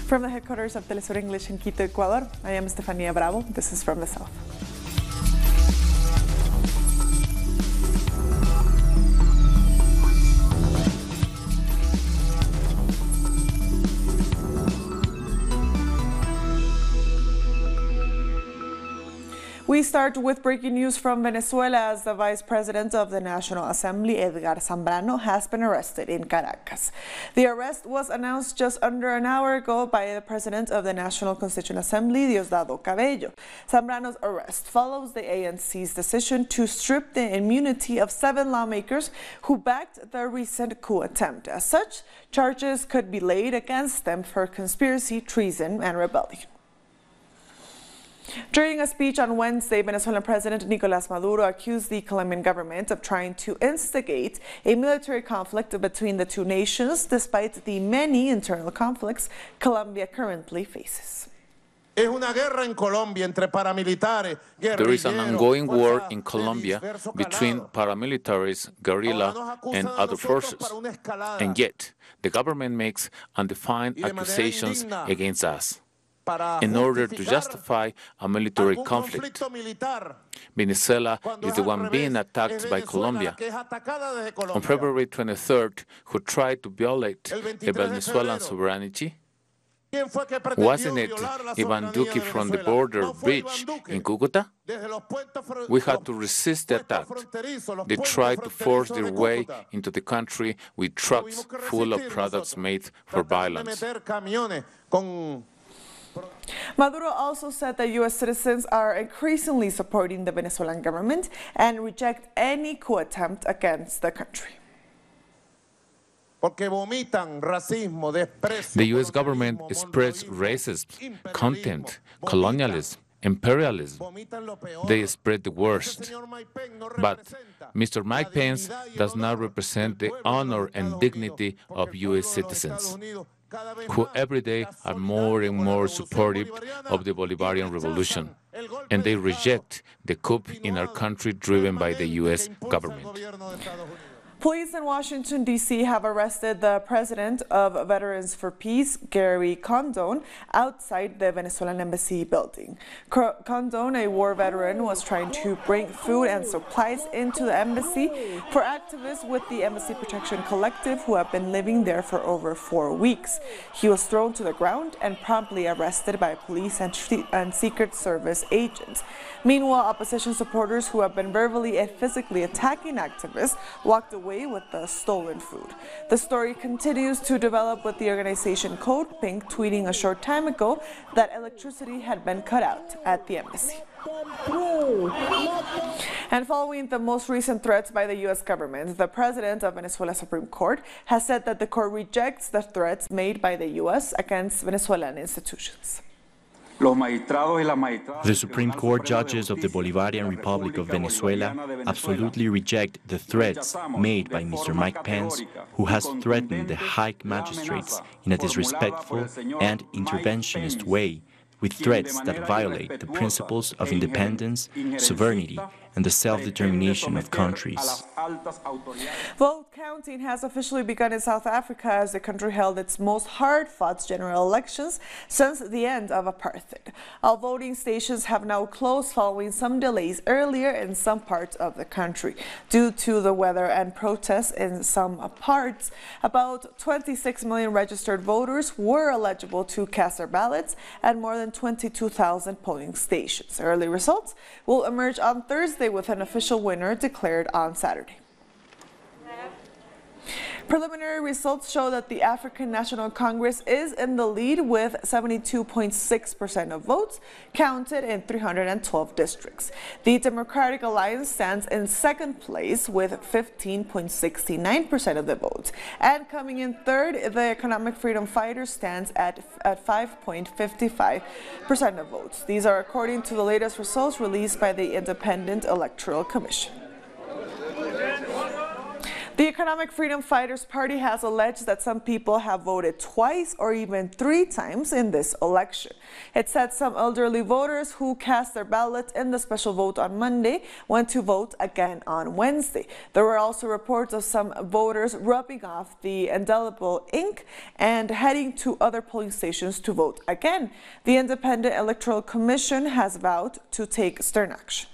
From the headquarters of Telesur English in Quito, Ecuador, I am Estefania Bravo. This is From the South. We start with breaking news from Venezuela as the Vice President of the National Assembly, Edgar Zambrano, has been arrested in Caracas. The arrest was announced just under an hour ago by the President of the National Constituent Assembly, Diosdado Cabello. Zambrano's arrest follows the ANC's decision to strip the immunity of 7 lawmakers who backed the recent coup attempt. As such, charges could be laid against them for conspiracy, treason, and rebellion. During a speech on Wednesday, Venezuelan President Nicolás Maduro accused the Colombian government of trying to instigate a military conflict between the two nations, despite the many internal conflicts Colombia currently faces. There is an ongoing war in Colombia between paramilitaries, guerrilla, and other forces. And yet, the government makes undefined accusations against us in order to justify a military conflict. Venezuela is the one being attacked by Colombia. On February 23rd, who tried to violate the Venezuelan sovereignty? Wasn't it Iván Duque from the border bridge in Cúcuta? We had to resist the attack. They tried to force their way into the country with trucks full of products made for violence. Maduro also said that U.S. citizens are increasingly supporting the Venezuelan government and reject any coup attempt against the country. The U.S. government spreads racism, contempt, colonialism, imperialism. They spread the worst. But Mr. Mike Pence does not represent the honor and dignity of U.S. citizens, who every day are more and more supportive of the Bolivarian revolution, and they reject the coup in our country driven by the U.S. government. Police in Washington, D.C. have arrested the president of Veterans for Peace, Gary Condon, outside the Venezuelan embassy building. Condon, a war veteran, was trying to bring food and supplies into the embassy for activists with the Embassy Protection Collective who have been living there for over 4 weeks. He was thrown to the ground and promptly arrested by police and Secret Service agents. Meanwhile, opposition supporters who have been verbally and physically attacking activists walked away with the stolen food. The story continues to develop with the organization Code Pink tweeting a short time ago that electricity had been cut out at the embassy. And following the most recent threats by the U.S. government, the president of Venezuela's Supreme Court has said that the court rejects the threats made by the U.S. against Venezuelan institutions. The Supreme Court judges of the Bolivarian Republic of Venezuela absolutely reject the threats made by Mr. Mike Pence, who has threatened the high magistrates in a disrespectful and interventionist way, with threats that violate the principles of independence, sovereignty, and the self-determination of countries. Vote counting has officially begun in South Africa as the country held its most hard-fought general elections since the end of apartheid. All voting stations have now closed following some delays earlier in some parts of the country. Due to the weather and protests in some parts, about 26 million registered voters were eligible to cast their ballots at more than 22,000 polling stations. Early results will emerge on Thursday with an official winner declared on Saturday. Preliminary results show that the African National Congress is in the lead with 72.6% of votes counted in 312 districts. The Democratic Alliance stands in second place with 15.69% of the votes. And coming in third, the Economic Freedom Fighters stands at 5.55% of votes. These are according to the latest results released by the Independent Electoral Commission. The Economic Freedom Fighters Party has alleged that some people have voted twice or even 3 times in this election. It said some elderly voters who cast their ballots in the special vote on Monday went to vote again on Wednesday. There were also reports of some voters rubbing off the indelible ink and heading to other polling stations to vote again. The Independent Electoral Commission has vowed to take stern action.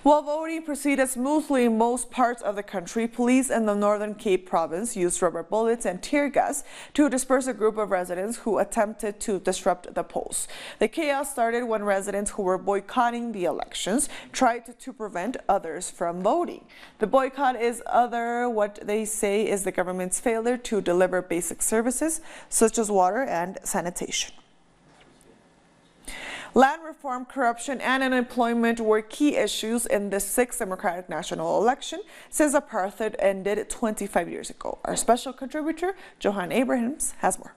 While voting proceeded smoothly in most parts of the country, police in the Northern Cape province used rubber bullets and tear gas to disperse a group of residents who attempted to disrupt the polls. The chaos started when residents who were boycotting the elections tried to prevent others from voting. The boycott is what they say is the government's failure to deliver basic services such as water and sanitation. Land reform, corruption, and unemployment were key issues in the 6th Democratic National Election since apartheid ended 25 years ago. Our special contributor, Johan Abrahams, has more.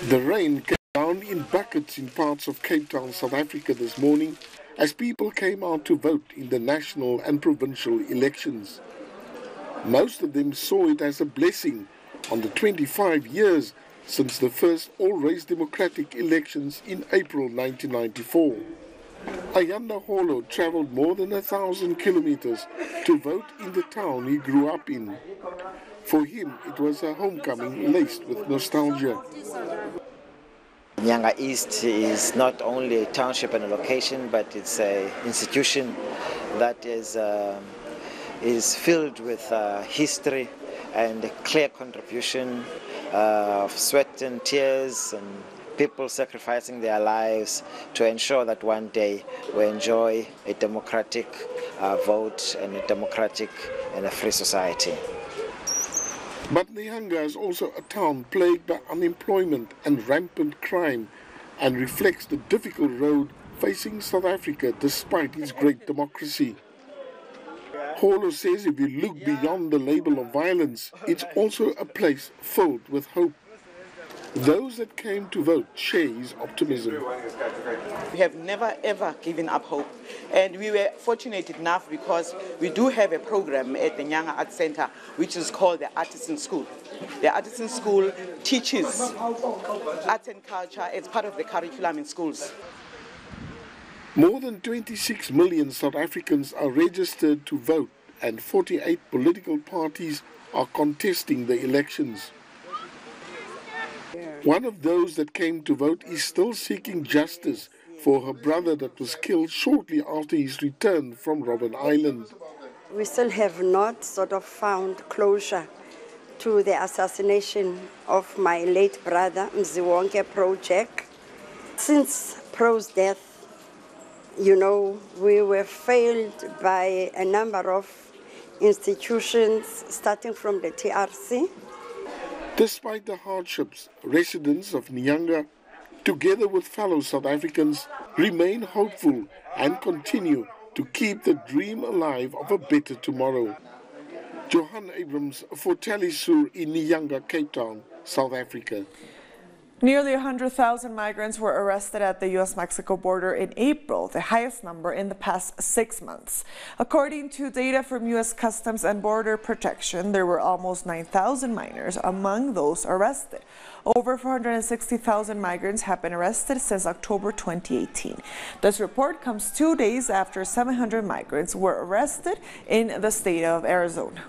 The rain came down in buckets in parts of Cape Town, South Africa this morning as people came out to vote in the national and provincial elections. Most of them saw it as a blessing on the 25 years since the first all-race democratic elections in April 1994. Ayanda Holo travelled more than 1,000 kilometers to vote in the town he grew up in. For him, it was a homecoming laced with nostalgia. Nyanga East is not only a township and a location, but it's an institution that is filled with history and a clear contribution of sweat and tears and people sacrificing their lives to ensure that one day we enjoy a democratic vote and a democratic and a free society. But Nyanga is also a town plagued by unemployment and rampant crime and reflects the difficult road facing South Africa despite its great democracy. Holo says if you look beyond the label of violence, it's also a place filled with hope. Those that came to vote share his optimism. We have never ever given up hope, and we were fortunate enough because we do have a program at the Nyanga Arts Center which is called the Artisan School. The Artisan School teaches arts and culture as part of the curriculum in schools. More than 26 million South Africans are registered to vote and 48 political parties are contesting the elections. One of those that came to vote is still seeking justice for her brother that was killed shortly after his return from Robben Island. We still have not found closure to the assassination of my late brother, Mziwonke Project. Since Pro's death, we were failed by a number of institutions, starting from the TRC. Despite the hardships, residents of Nyanga, together with fellow South Africans, remain hopeful and continue to keep the dream alive of a better tomorrow. Johan Abrahams for Talisur in Nyanga, Cape Town, South Africa. Nearly 100,000 migrants were arrested at the U.S.-Mexico border in April, the highest number in the past 6 months. According to data from U.S. Customs and Border Protection, there were almost 9,000 minors among those arrested. Over 460,000 migrants have been arrested since October 2018. This report comes 2 days after 700 migrants were arrested in the state of Arizona.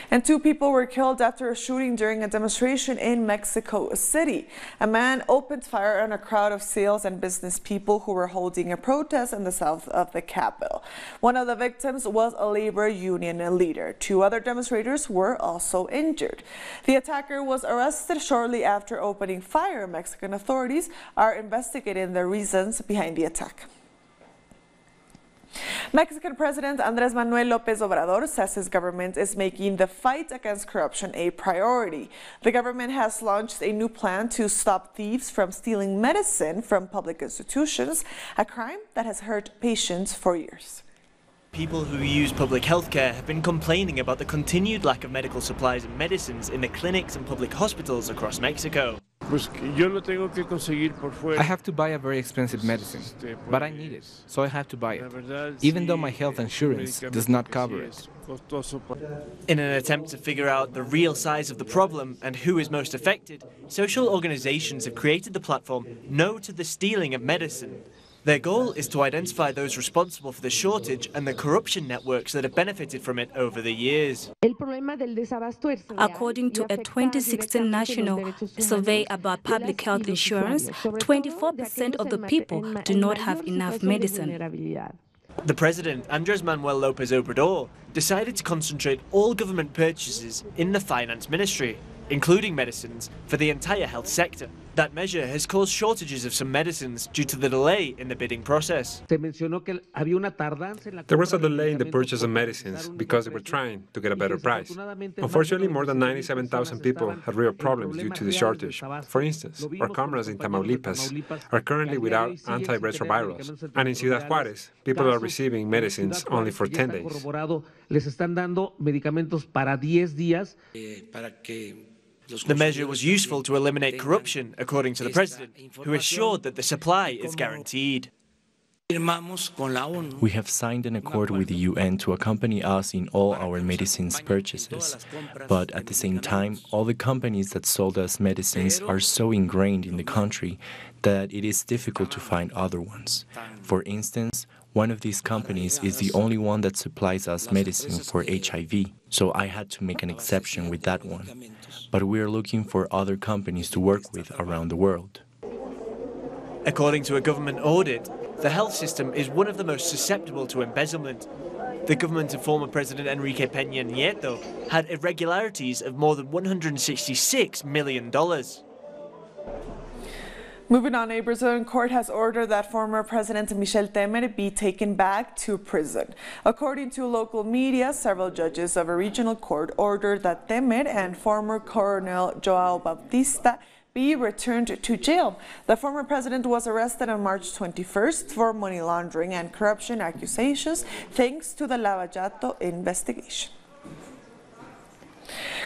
And 2 people were killed after a shooting during a demonstration in Mexico City. A man opened fire on a crowd of sales and business people who were holding a protest in the south of the capital. One of the victims was a labor union leader. 2 other demonstrators were also injured. The attacker was arrested shortly after opening fire. Mexican authorities are investigating the reasons behind the attack. Mexican President Andrés Manuel López Obrador says his government is making the fight against corruption a priority. The government has launched a new plan to stop thieves from stealing medicine from public institutions, a crime that has hurt patients for years. People who use public healthcare have been complaining about the continued lack of medical supplies and medicines in the clinics and public hospitals across Mexico. I have to buy a very expensive medicine, but I need it, so I have to buy it, even though my health insurance does not cover it. In an attempt to figure out the real size of the problem and who is most affected, social organizations have created the platform No to the Stealing of Medicine. Their goal is to identify those responsible for the shortage and the corruption networks that have benefited from it over the years. According to a 2016 national survey about public health insurance, 24% of the people do not have enough medicine. The president, Andrés Manuel López Obrador, decided to concentrate all government purchases in the finance ministry, including medicines, for the entire health sector. That measure has caused shortages of some medicines due to the delay in the bidding process. There was a delay in the purchase of medicines because they were trying to get a better price. Unfortunately, more than 97,000 people had real problems due to the shortage. For instance, our comrades in Tamaulipas are currently without antiretrovirals, and in Ciudad Juárez, people are receiving medicines only for 10 days. The measure was useful to eliminate corruption, according to the president, who assured that the supply is guaranteed. We have signed an accord with the UN to accompany us in all our medicines purchases. But at the same time, all the companies that sold us medicines are so ingrained in the country that it is difficult to find other ones. For instance, one of these companies is the only one that supplies us medicine for HIV, so I had to make an exception with that one. But we are looking for other companies to work with around the world. According to a government audit, the health system is one of the most susceptible to embezzlement. The government of former President Enrique Peña Nieto had irregularities of more than $166 million. Moving on, a Brazilian court has ordered that former President Michel Temer be taken back to prison. According to local media, several judges of a regional court ordered that Temer and former Colonel João Baptista be returned to jail. The former president was arrested on March 21st for money laundering and corruption accusations, thanks to the Lava Jato investigation.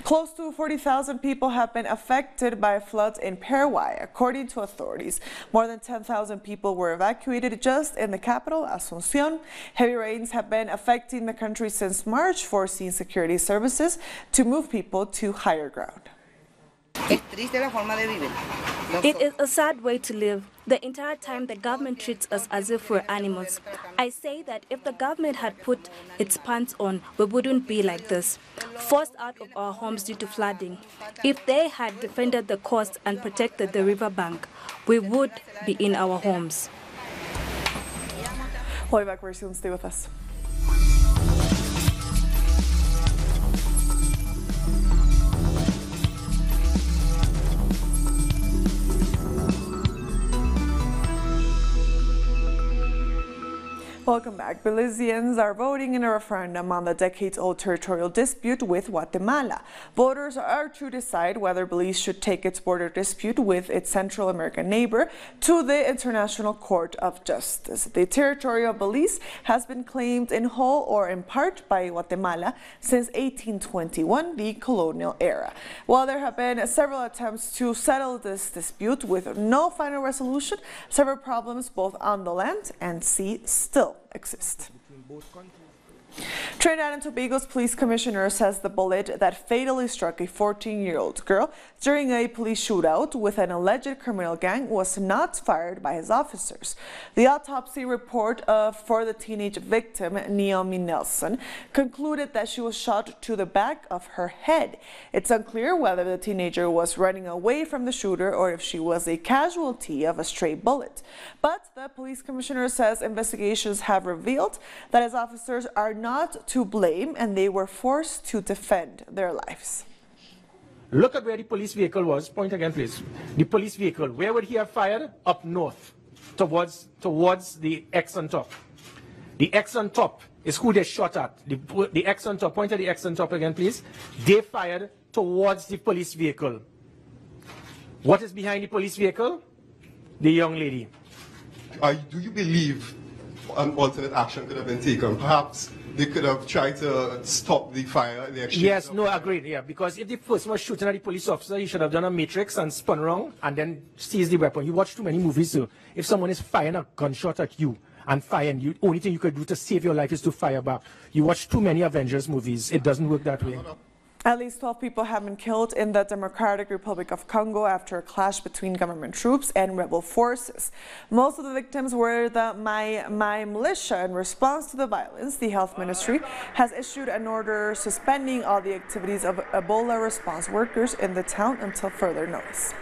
Close to 40,000 people have been affected by floods in Paraguay, according to authorities. More than 10,000 people were evacuated just in the capital, Asunción. Heavy rains have been affecting the country since March, forcing security services to move people to higher ground. It is a sad way to live. The entire time the government treats us as if we're animals. I say that if the government had put its pants on, we wouldn't be like this, forced out of our homes due to flooding. If they had defended the coast and protected the riverbank, we would be in our homes. We'll be back very soon. Stay with us. Welcome back. Belizeans are voting in a referendum on the decades-old territorial dispute with Guatemala. Voters are to decide whether Belize should take its border dispute with its Central American neighbor to the International Court of Justice. The territory of Belize has been claimed in whole or in part by Guatemala since 1821, the colonial era. While there have been several attempts to settle this dispute with no final resolution, several problems both on the land and sea still exist. Trinidad and Tobago's police commissioner says the bullet that fatally struck a 14-year-old girl during a police shootout with an alleged criminal gang was not fired by his officers. The autopsy report for the teenage victim, Naomi Nelson, concluded that she was shot to the back of her head. It's unclear whether the teenager was running away from the shooter or if she was a casualty of a stray bullet. But the police commissioner says investigations have revealed that his officers are not to blame and they were forced to defend their lives. Look at where the police vehicle was. Point again, please. The police vehicle, where would he have fired? Up north, towards the X on top. The X on top is who they shot at. The X on top, point at the X on top again, please. They fired towards the police vehicle. What is behind the police vehicle? The young lady. Do you believe an alternate action could have been taken? Perhaps they could have tried to stop the fire. The exchange. Yes, no, agreed. Yeah, because if the person was shooting at the police officer, he should have done a matrix and spun around and then seized the weapon. You watch too many movies, so if someone is firing a gunshot at you and firing, the only thing you could do to save your life is to fire back. You watch too many Avengers movies. It doesn't work that way. At least 12 people have been killed in the Democratic Republic of Congo after a clash between government troops and rebel forces. Most of the victims were the Mai militia. In response to the violence, the health ministry has issued an order suspending all the activities of Ebola response workers in the town until further notice.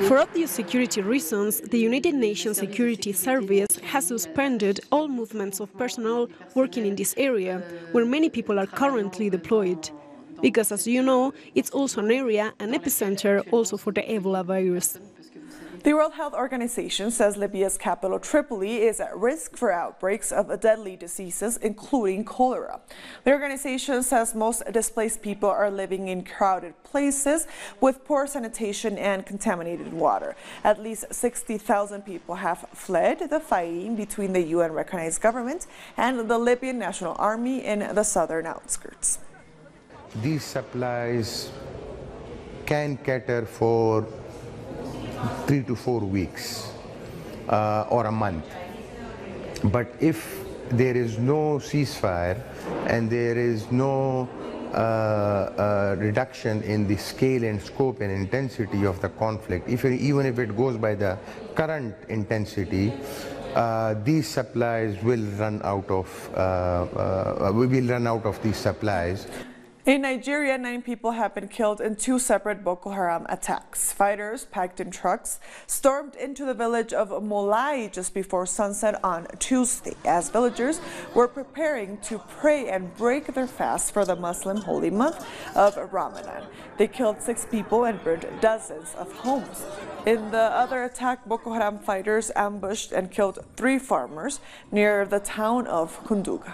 For obvious security reasons, the United Nations Security Service has suspended all movements of personnel working in this area, where many people are currently deployed. Because, as you know, it's also an area, an epicenter also for the Ebola virus. The World Health Organization says Libya's capital, Tripoli, is at risk for outbreaks of deadly diseases, including cholera. The organization says most displaced people are living in crowded places with poor sanitation and contaminated water. At least 60,000 people have fled the fighting between the UN-recognized government and the Libyan National Army in the southern outskirts. These supplies can cater for 3 to 4 weeks or a month. But if there is no ceasefire and there is no reduction in the scale and scope and intensity of the conflict, even if it goes by the current intensity, these supplies will run out of, we will run out of these supplies. In Nigeria, 9 people have been killed in 2 separate Boko Haram attacks. Fighters packed in trucks stormed into the village of Molai just before sunset on Tuesday, as villagers were preparing to pray and break their fast for the Muslim holy month of Ramadan. They killed 6 people and burned dozens of homes. In the other attack, Boko Haram fighters ambushed and killed 3 farmers near the town of Kunduga.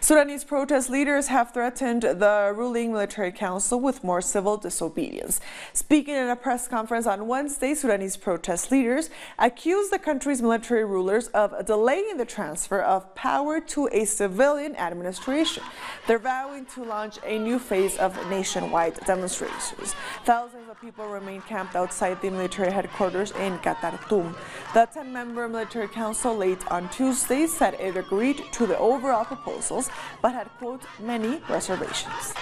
Sudanese protest leaders have threatened the ruling military council with more civil disobedience. Speaking in a press conference on Wednesday, Sudanese protest leaders accused the country's military rulers of delaying the transfer of power to a civilian administration. They're vowing to launch a new phase of nationwide demonstrations. Thousands of people remain camped outside the military headquarters in Khartoum. The 10-member military council late on Tuesday said it agreed to the overall proposals, but had, quote, many reservations.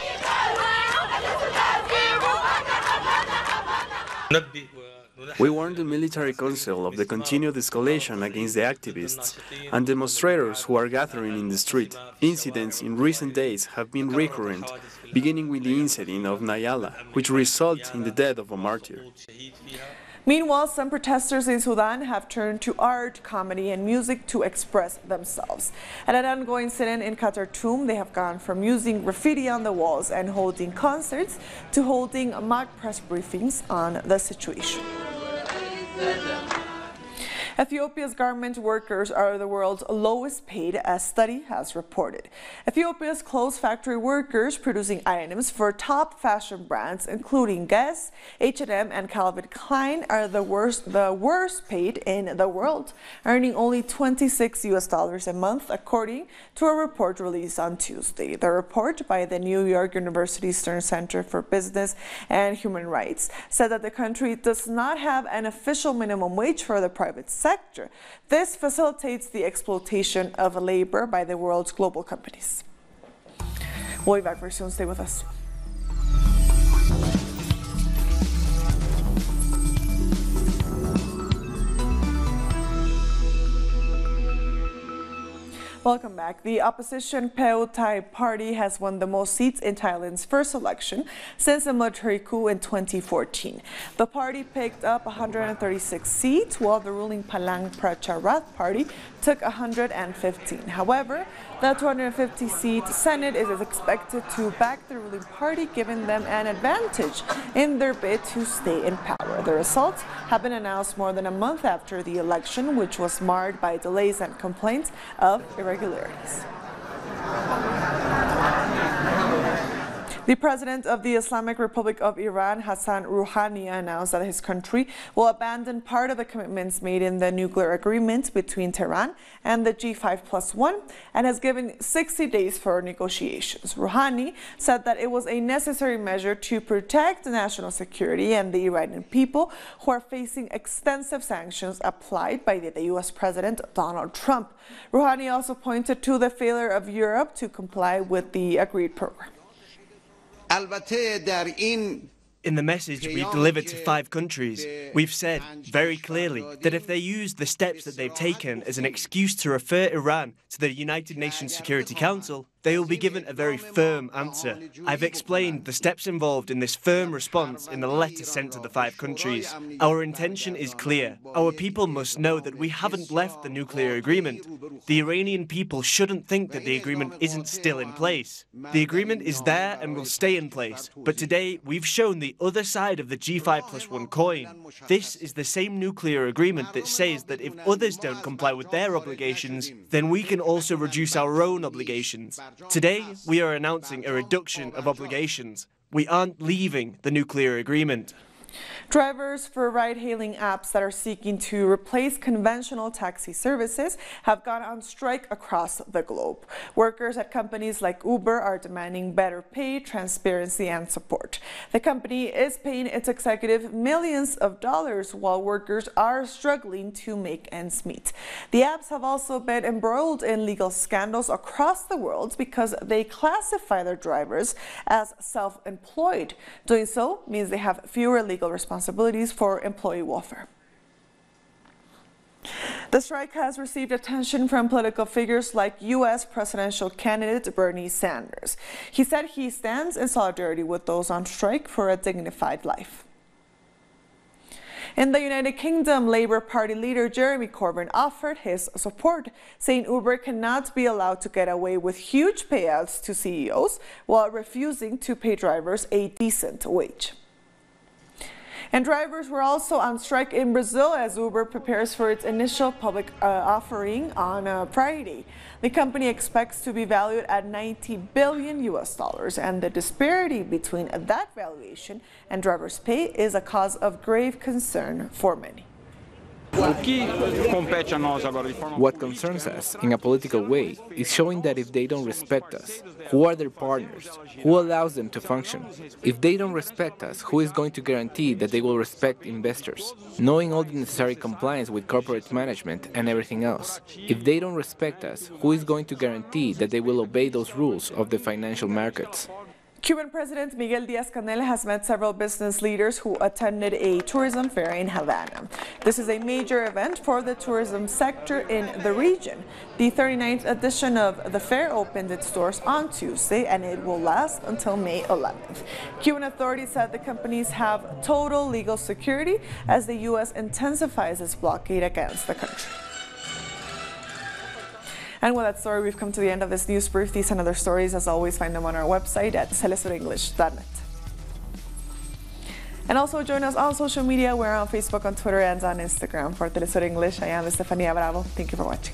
We warned the military council of the continued escalation against the activists and demonstrators who are gathering in the street. Incidents in recent days have been recurrent, beginning with the incident of Nayala, which resulted in the death of a martyr. Meanwhile, some protesters in Sudan have turned to art, comedy, and music to express themselves. At an ongoing sit-in in Khartoum, they have gone from using graffiti on the walls and holding concerts to holding mock press briefings on the situation. Ethiopia's garment workers are the world's lowest paid, a study has reported. Ethiopia's clothes factory workers producing items for top fashion brands, including Guess, H&M, and Calvin Klein, are the worst paid in the world, earning only $26 a month, according to a report released on Tuesday. The report by the New York University Stern Center for Business and Human Rights said that the country does not have an official minimum wage for the private sector. This facilitates the exploitation of labor by the world's global companies. We'll be back very soon. Stay with us. Welcome back. The opposition Pheu Thai party has won the most seats in Thailand's first election since the military coup in 2014. The party picked up 136 seats, while the ruling Palang Pracharat party took 115. However, the 250-seat Senate is expected to back the ruling party, giving them an advantage in their bid to stay in power. The results have been announced more than a month after the election, which was marred by delays and complaints of irregularities. The president of the Islamic Republic of Iran, Hassan Rouhani, announced that his country will abandon part of the commitments made in the nuclear agreement between Tehran and the G5+1 and has given 60 days for negotiations. Rouhani said that it was a necessary measure to protect national security and the Iranian people who are facing extensive sanctions applied by the U.S. President Donald Trump. Rouhani also pointed to the failure of Europe to comply with the agreed program. In the message we've delivered to 5 countries, we've said very clearly that if they use the steps that they've taken as an excuse to refer Iran to the United Nations Security Council, they will be given a very firm answer. I've explained the steps involved in this firm response in the letter sent to the 5 countries. Our intention is clear. Our people must know that we haven't left the nuclear agreement. The Iranian people shouldn't think that the agreement isn't still in place. The agreement is there and will stay in place. But today, we've shown the other side of the G5+1 coin. This is the same nuclear agreement that says that if others don't comply with their obligations, then we can also reduce our own obligations. Today, we are announcing a reduction of obligations. We aren't leaving the nuclear agreement. Drivers for ride-hailing apps that are seeking to replace conventional taxi services have gone on strike across the globe. Workers at companies like Uber are demanding better pay, transparency, and support. The company is paying its executive millions of dollars while workers are struggling to make ends meet. The apps have also been embroiled in legal scandals across the world because they classify their drivers as self-employed. Doing so means they have fewer legal responsibilities for employee welfare. The strike has received attention from political figures like U.S. presidential candidate Bernie Sanders. He said he stands in solidarity with those on strike for a dignified life. In the United Kingdom, Labour Party leader Jeremy Corbyn offered his support, saying Uber cannot be allowed to get away with huge payouts to CEOs while refusing to pay drivers a decent wage. And drivers were also on strike in Brazil as Uber prepares for its initial public offering on Friday. The company expects to be valued at $90 billion and the disparity between that valuation and drivers' pay is a cause of grave concern for many. What concerns us, in a political way, is showing that if they don't respect us, who are their partners? Who allows them to function? If they don't respect us, who is going to guarantee that they will respect investors? Knowing all the necessary compliance with corporate management and everything else. If they don't respect us, who is going to guarantee that they will obey those rules of the financial markets? Cuban President Miguel Díaz-Canel has met several business leaders who attended a tourism fair in Havana. This is a major event for the tourism sector in the region. The 39th edition of the fair opened its doors on Tuesday and it will last until May 11th. Cuban authorities said the companies have total legal security as the U.S. intensifies its blockade against the country. And with that story, we've come to the end of this news brief. These and other stories, as always, find them on our website at telesurenglish.net. And also join us on social media. We're on Facebook, on Twitter, and on Instagram. For Telesur English, I am Estefania Bravo. Thank you for watching.